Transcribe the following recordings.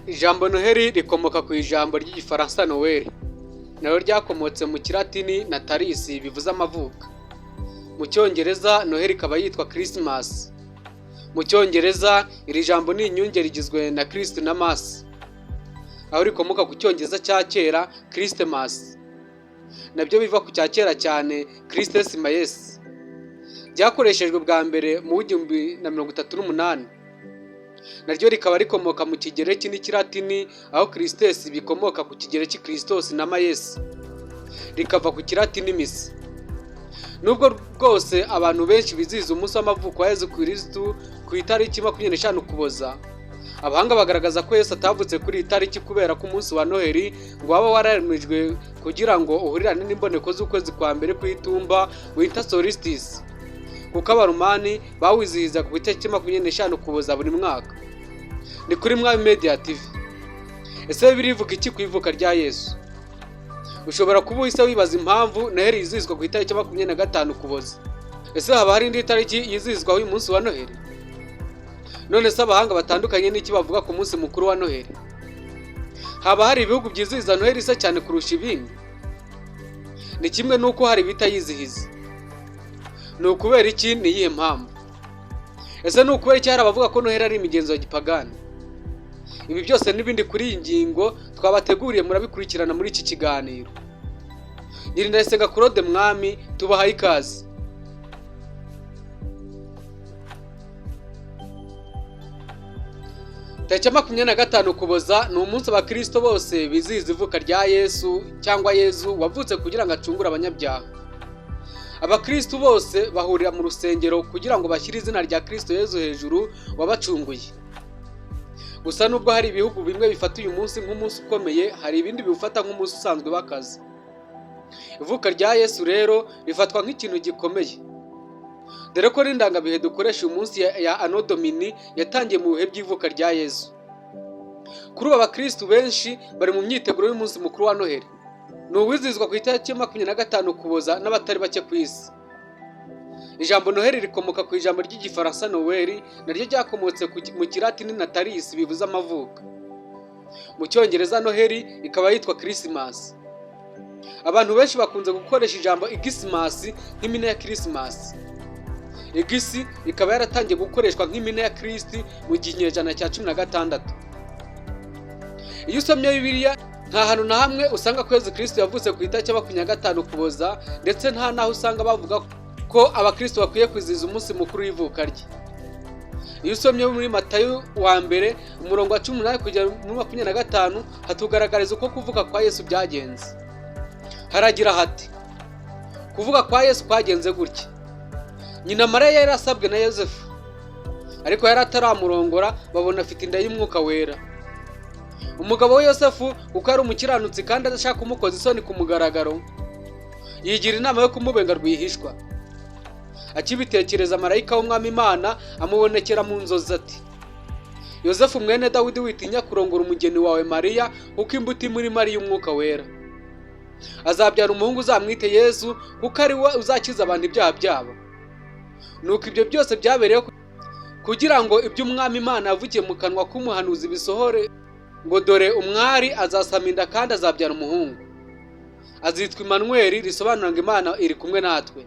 Ijambo Noheli rikomoka ku ijambo ry'igifaransa Noel, naryo ryakomotse mu kilatini Natalis bivuze amavuko. Mu cyongereza Noheli ikaba yitwa Christmas. Mu cyongereza iri jambo ni inyunge rigizwe na Christ na Mass, aho rikomoka ku cyongereza cya kera Christmas, nabyo biva ku cya kera cyane Christes Maes. Byakoreshejwe bwa mbere mu 1938, naryo rikaba rikomoka mu kigereki n'ikilatini, aho Christes bikomoka ku kigereki Christos na Maes rikava ku kilatini Miss. Nubwo rwose abantu benshi bizihiza umunsi w'amavuko wa Yesu Kristo ku itariki 25 Ukuboza, abahanga bagaragaza ko Yesu atavutse kuri itariki kubera ko umunsi wa Noheli ngo waba wararemejwe kugira ngo uhurirane n'imboneko z'ukwezi kwa mbere kw'itumba winter solstice, kuko abarumani bawizihiza ku itariki 25 Ukuboza buri mwaka. Ni kuri Mwami Media TV. Ese birivuga iki ku ivuka rya Yesu? Ushobora kuba uhise wibaza impamvu Noheli yizihizwa ku itariki 25 Ukuboza. Ese haba hari indi tariki yizihizwa uyu munsi wa Noheli? None se abahanga batandukanye n'iki bavuga ku munsi mukuru wa Noheli? Haba hari ibihugu byizihiza Noheli se cyane kurusha ibindi? Ni kimwe nuko hari bitayizihiza. Ni ukubera iki? Ni iyihe mpamvu? Ese ni ukubera iki hari abavuga ko Noheli ari imigenzo ya gipagani? Ibi byose n'ibindi kuri iyi ngingo twabateguriye murabikurikirana muri iki kiganiro. Ndayisenga Claude Mwami, tubahaye ikaze. Tariki 25 Ukuboza ni umunsi abakristo bose bizihiza ivuka rya Yesu cyangwa Yezu wavutse kugira ngo acungure abanyabyaha. Abakristo bose bahurira mu rusengero kugira ngo bashyire izina rya Kristo Yezu hejuru wabacunguye. Gusa nubwo hari ibihugu bimwe bifata uyu munsi nk'umunsi ukomeye, hari ibindi biwufata nk'umunsi usanzwe w'akazi. Ivuka rya Yesu rero rifatwa nk'ikintu gikomeye, dore ko n'indangabihe dukoresha uyu munsi ya Anno Domini yatangiye mu bihe by'ivuka rya Yesu. Kuri ubu abakristo benshi bari mu myiteguro y'umunsi mukuru wa Noheli. Ni uwizihizwa ku itariki 25 Ukuboza n'abatari bake ku isi. Ijambo Noheli rikomoka ku ijambo ry'igifaransa Noel, naryo ryakomotse mu kilatini Natalis bivuze amavuko. Mu cyongereza Noheli ikaba yitwa Christmas. Abantu benshi bakunze gukoresha ijambo Xmas nk'impine ya Christmas. Igisi ikaba yaratangiye gukoreshwa nk'impine ya Kristi mu kinyejana cya 16. Iyo usomye Bibiliya nta hantu na hamwe usanga ko Yesu Kristo yavutse ku itariki 25 Ukuboza, ndetse nta naho usanga bavuga ko abakristo bakwiye kwizihiza umunsi mukuru w'ivuka rye. Iyo usomye muri Matayo wa mbere umurongo wa 18 kugera muri 25 hatugaragariza uko kuvuka kwa Yesu byagenze. Haragira hati: kuvuka kwa Yesu kwagenze gutya. Nyina Mariya yari asabwe na Yosefu, ariko yari ataramurongora, babona afite inda y'umwuka wera. Umugabo we Yosefu kuko ari umukiranutsi kandi adashaka kumukoza isoni ku mugaragaro, yigira inama yo kumubenga rwihishwa. Akibitekereza, marayika w'Umwami Imana amubonekera mu nzozi ati: Yosefu mwene Dawidi, witinya kurongora umugeni wawe Mariya, kuko imbuto muri Mariya umwuka wera. Azabyara umuhungu uzamwite Yesu, kuko ari we uzakiza abantu ibyaha byabo. Nuko ibyo byose byabereyeho kugira ngo ibyo Umwami Imana yavugiye mu kanwa k'umuhanuzi bisohore, ngo dore umwari azasama inda kandi azabyara umuhungu. Azitwa Emmanuel, risobanura ngo Imana iri kumwe natwe.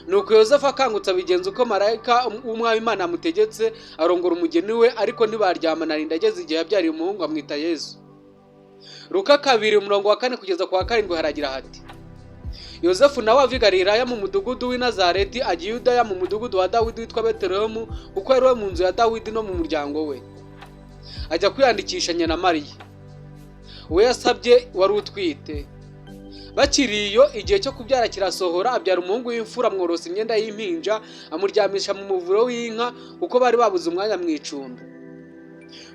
Nuko Yosefu akangutse abigenza uko marayika w'Umwami Imana amutegetse, arongora umugeni we, ariko ntibaryamana, arinda ageze igihe yabyariye umuhungu amwita Yesu. Luka 2 umurongo wa 4 kugeza ku wa 7 haragira hati: Yosefu nawe ava i Galilaya mu mudugudu w'i Nazareti ajya i Yudaya mu mudugudu wa Dawidi witwa Betelehemu, kuko yari we mu nzu ya Dawidi no mu muryango we. Ajya kwiyandikisha nyina Mariya, we yasabye wari utwite. Bakiri iyo, igihe cyo kubyara kirasohora, abyara umuhungu w'imfura, amworosa imyenda y'impinja, amuryamisha mu muvuro w'inka, kuko bari babuze umwanya mu icumbi.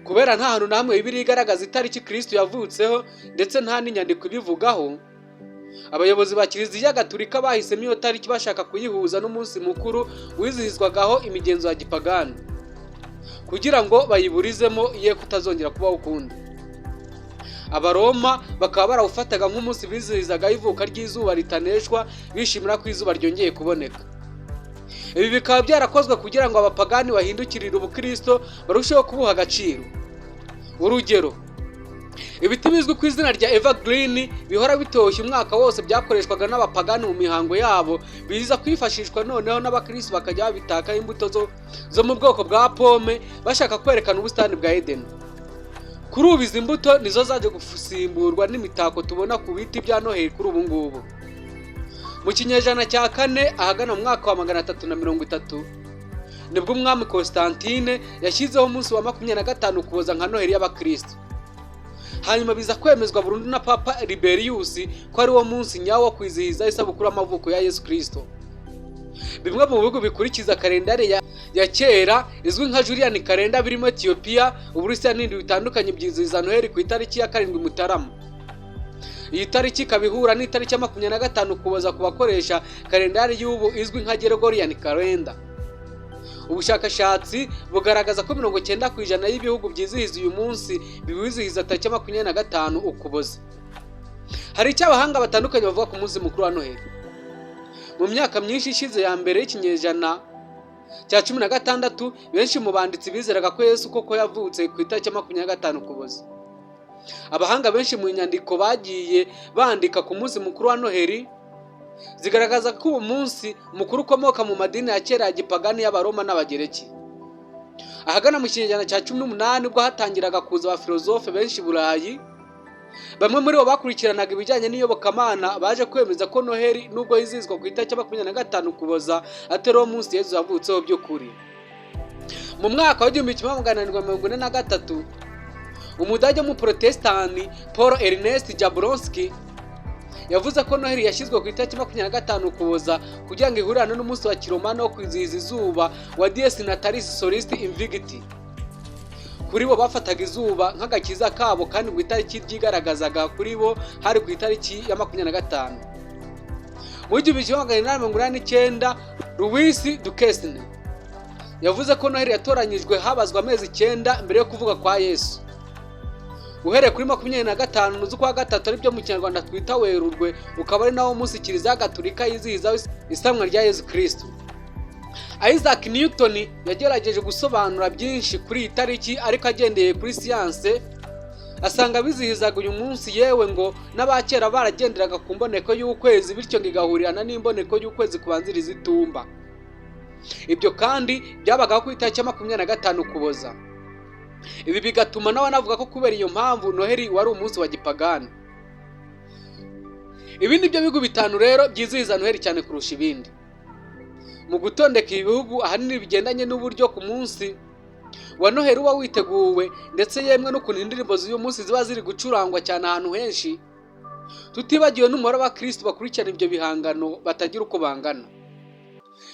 Kubera nta hantu na hamwe Bibiliya igaragaza itariki Kristo yavutseho, ndetse nta n'inyandiko ibivugaho, abayobozi ba Kiliziya Gatolika bahisemo iyo tariki bashaka kuyihuza n'umunsi mukuru wizihizwagaho imigenzo ya gipagani, kugira ngo bayiburizemo ye kutazongera kubaho ukundi. Abaroma bakaba barawufataga nk'umunsi bizihizaga ivuka ry'izuba ritaneshwa, bishimira ko izuba ryongeye kuboneka. Ibi bikaba byarakozwe kugira ngo abapagani bahindukirire ubukristo barusheho kubuha agaciro. Urugero, ibiti bizwi ku izina rya evergreen bihora bitoshye umwaka wose byakoreshwaga n'abapagani mu mihango yabo, biza kwifashishwa noneho n'abakristo bakajya babitakaho imbuto zo mu bwoko bwa pome bashaka kwerekana ubusitani bwa Edeni. Kuri ubu izi mbuto nizo zaje gusimburwa n'imitako tubona ku biti bya Noheli kuri ubu ngubu. Mu kinyejana cya 4 ahagana mu mwaka wa 330 nibwo umwami Constantine yashyizeho umunsi wa 25 Ukuboza nka Noheli y'abakristo. Hanyuma biza kwemezwa burundu na Papa Liberius ko ari wo munsi nyawo wo kwizihiza isabukuru y'amavuko ya Yesu Kristo. Bimwe mu bihugu bikurikiza kalendari ya kera izwi nka Julian calendar birimo Ethiopia, Uburusiya n'ibindi bitandukanye byizihiza Noheli ku itariki ya 7 Mutarama. Iyi tariki kabihura n'itariki ya 25 Ukuboza ku bakoresha kalendari y'ubu izwi nka Gregorian calendar. Ubushakashatsi bugaragaza ko 90% y'ibihugu byizihiza uyu munsi biwizihiza tariki 25 Ukuboza. Hari icyo abahanga batandukanye bavuga ku munsi mukuru wa Noheli. Mu myaka myinshi ishize ya mbere y'ikinyejana cya 16 benshi mu banditsi bizeraga ko Yesu koko yavutse ku itariki 25 Ukuboza. Abahanga benshi mu nyandiko bagiye bandika ku munsi mukuru wa Noheli zigaragaza ko uwo munsi mukuru ukomoka mu madini ya kera ya gipagani y'Abaroma n'Abagereki. Ahagana mu kinyejana cya 18 ubwo hatangiraga kuza abafilozofe benshi Burayi, bamwe muri bo bakurikiranaga ibijyanye n'iyobokamana baje kwemeza ko Noheli nubwo yizizwa ku itariki 25 Ukuboza atari uwo munsi Yesu yavutseho by'ukuri. Mu mwaka wa 1843 Umudage mu Protestani Paul Ernest Jablonski yavuze ko Noheli yashyizwe ku itariki 25 Ukuboza kugira ngo ihurane n'umunsi wa Kiromano wo kwizihiza izuba wa Dies Natalis Solis Invicti. Kuri bo bafataga izuba nk'agakiza kabo kandi ku itariki ryigaragazaga kuri bo hari ku itariki ya 25. Mu 1889 Louis Duquesne yavuze ko Noheli yatoranyijwe habazwa amezi 9 mbere yo kuvuga kwa Yesu. Uhereye kuri 25 z'ukwa gatatu ari byo mu Kinyarwanda twita Werurwe, ukaba ari nawo munsi Kiliziya Gatolika yizihiza isamwa rya Yesu Kristo. Isaac Newton yagerageje gusobanura byinshi kuri iyi tariki, ariko agendeye kuri siyanse asanga bizihizaga uyu munsi yewe ngo n'abakera baragenderaga ku mboneko y'ukwezi, bityo ngigahurirana n'imboneko y'ukwezi kubanziriza itumba. Ibyo kandi byabaga ku itariki 25 Ukuboza. Ibi bigatuma nawe navuga ko kubera iyo mpamvu Noheli wari umunsi wa gipagani. Ibi nibyo bihugu bitanu rero byizihiza Noheli cyane kurusha ibindi. Mu gutondeka ibihugu ahanini bigendanye n'uburyo ku munsi wa Noheli uba witeguwe, ndetse yemwe no kuntu indirimbo z'uyu munsi ziba ziri gucurangwa cyane ahantu henshi, tutibagiwe n'umubare w'abakristo bakurikirana ibyo bihangano batagira uko bangana.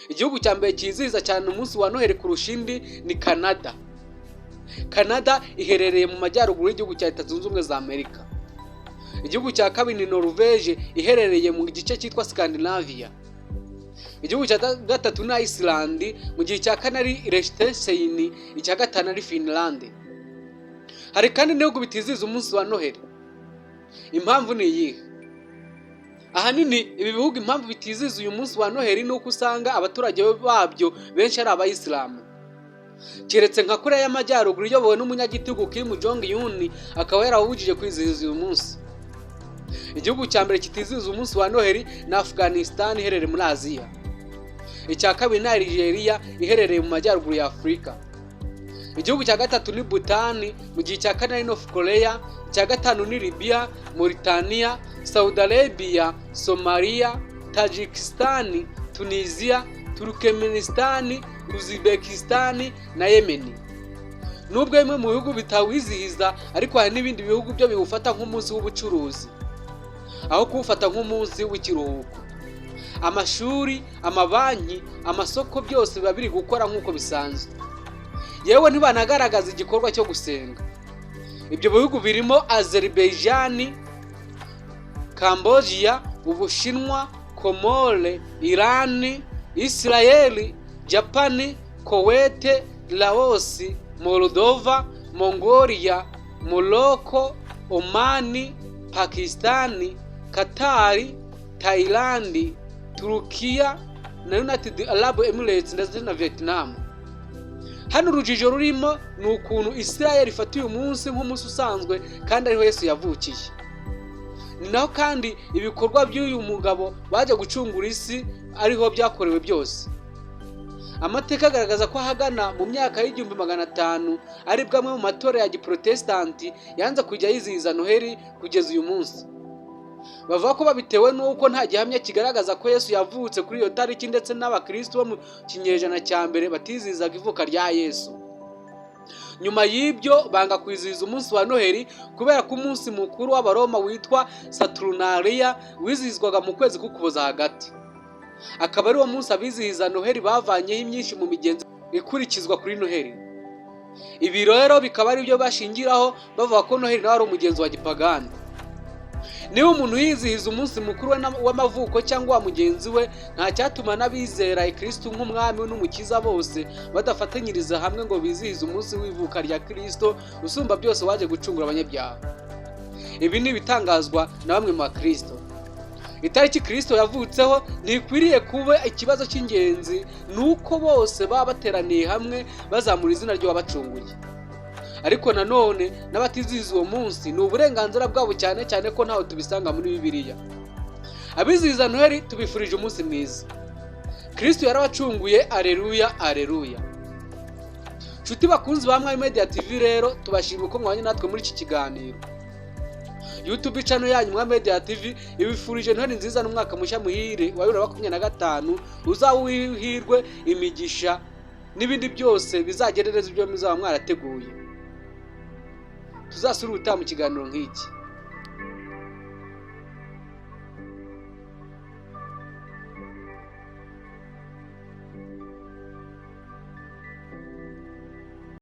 Igihugu cya mbere cyizihiza cyane umunsi wa Noheli kurusha indi ni Canada. Canada iherereye mu majyaruguru y'igihugu cya Leta Zunze Ubumwe za Amerika. Igihugu cya kabiri ni Norvege iherereye mu gice cyitwa Scandinavia. Igihugu cya gatatu ni Iceland, mu gihe cya kane ari Liechtenstein, icya gatanu ari Finland. Hari kandi n'ibihugu bitizihiza umunsi wa Noheli. Impamvu ni iyihe? Ahanini ibi bihugu impamvu bitizihiza uyu munsi wa Noheli ni uko usanga abaturage babyo benshi ari Abayisilamu. Keretse nka Korea y'Amajyaruguru iyobowe n'umunyagitugu Kim Jong Un akaba yarawujije kwizihiza uyu munsi. Igihugu cya mbere kitizihiza umunsi wa Noheli ni Afghanistan iherereye muri Aziya. Icya kabiri ni Nigeria iherereye mu majyaruguru ya Afurika. Igihugu cya gatatu ni Bhutan, mu gihe cya kane ari North Korea, icya gatanu ni Libya, Mauritania, Saudi Arabia, Somalia, Tajikistan, Tunisia, Turkmenistan, Uzbekistan na Yemen. Nubwo bimwe mu bihugu bitawizihiza, ariko hari n'ibindi bihugu byo biwufata nk'umunsi w'ubucuruzi aho kuwufata nk'umunsi w'ikiruhuko. Amashuri, amabanki, amasoko byose biba biri gukora nk'uko bisanzwe, yewe ntibanagaragaza igikorwa cyo gusenga. Ibyo bihugu birimo Azerbaijan, Cambodia, Ubushinwa, Komore, Iran, Israel, Japan, Kuwait, Laos, Moldova, Mongolia, Morocco, Oman, Pakistan, Qatar, Thailand, Turkiya na United Arab Emirates ndetse na Vietnam. hano urujijo rurimo ni ukuntu Isirayeli ifata uyu munsi nk'umunsi usanzwe kandi ariho Yesu yavukiye. Ni naho kandi ibikorwa by'uyu mugabo bajya gucungura isi ariho byakorewe byose. Amateka agaragaza ko ahagana mu myaka y'1500 ari bwamwe mu matora ya giprotestanti yanze kujya yizihiza Noheli kugeza uyu munsi. Bavuga ko babitewe n'uko nta gihamya kigaragaza ko Yesu yavutse kuri iyo tariki, ndetse n'abakristo bo mu kinyejana cya mbere batizihizaga ivuka rya Yesu. Nyuma y'ibyo banga kwizihiza umunsi wa Noheli kubera ko umunsi mukuru w'Abaroma witwa Saturnalia wizihizwaga mu kwezi k'Ukuboza hagati. Akaba ari uwo munsi abizihiza Noheli bavanyeho imyinshi mu migenzo ikurikizwa kuri Noheli. Ibi rero bikaba ari byo bashingiraho bavuga ko Noheli nawe ari umugenzo wa gipagani. Niba umuntu yizihiza umunsi mukuru w'amavuko cyangwa wa mugenzi we, nta cyatuma n'abizera Kristo nk'umwami n'umukiza bose badafatanyiriza hamwe ngo bizihize umunsi w'ivuka rya Kristo usumba byose waje gucungura abanyabyaha. Ibi ni ibitangazwa na bamwe mu bakristo. Itariki Kristo yavutseho ntikwiriye kuba ikibazo cy'ingenzi, nuko bose baba bateraniye hamwe bazamura izina ry'uwabacunguye. Ariko nanone n'abatizihiza uwo munsi ni uburenganzira bwabo, cyane cyane ko ntaho tubisanga muri Bibiliya. Abizihiza Noheli tubifurije umunsi mwiza. Kristo yarabacunguye, aleluya aleluya. Nshuti bakunzi ba Mwami Media TV, rero tubashimira ko mwanya natwe muri iki kiganiro. YouTube channel yanyu Mwami Media TV ibifurije Noheli nziza n'umwaka mushya muhire wa 2025, uzawuhirwe imigisha n'ibindi byose bizagerereza ibyo muzaba mwarateguye. Tuzasura ubutaha mu kiganiro nk'iki.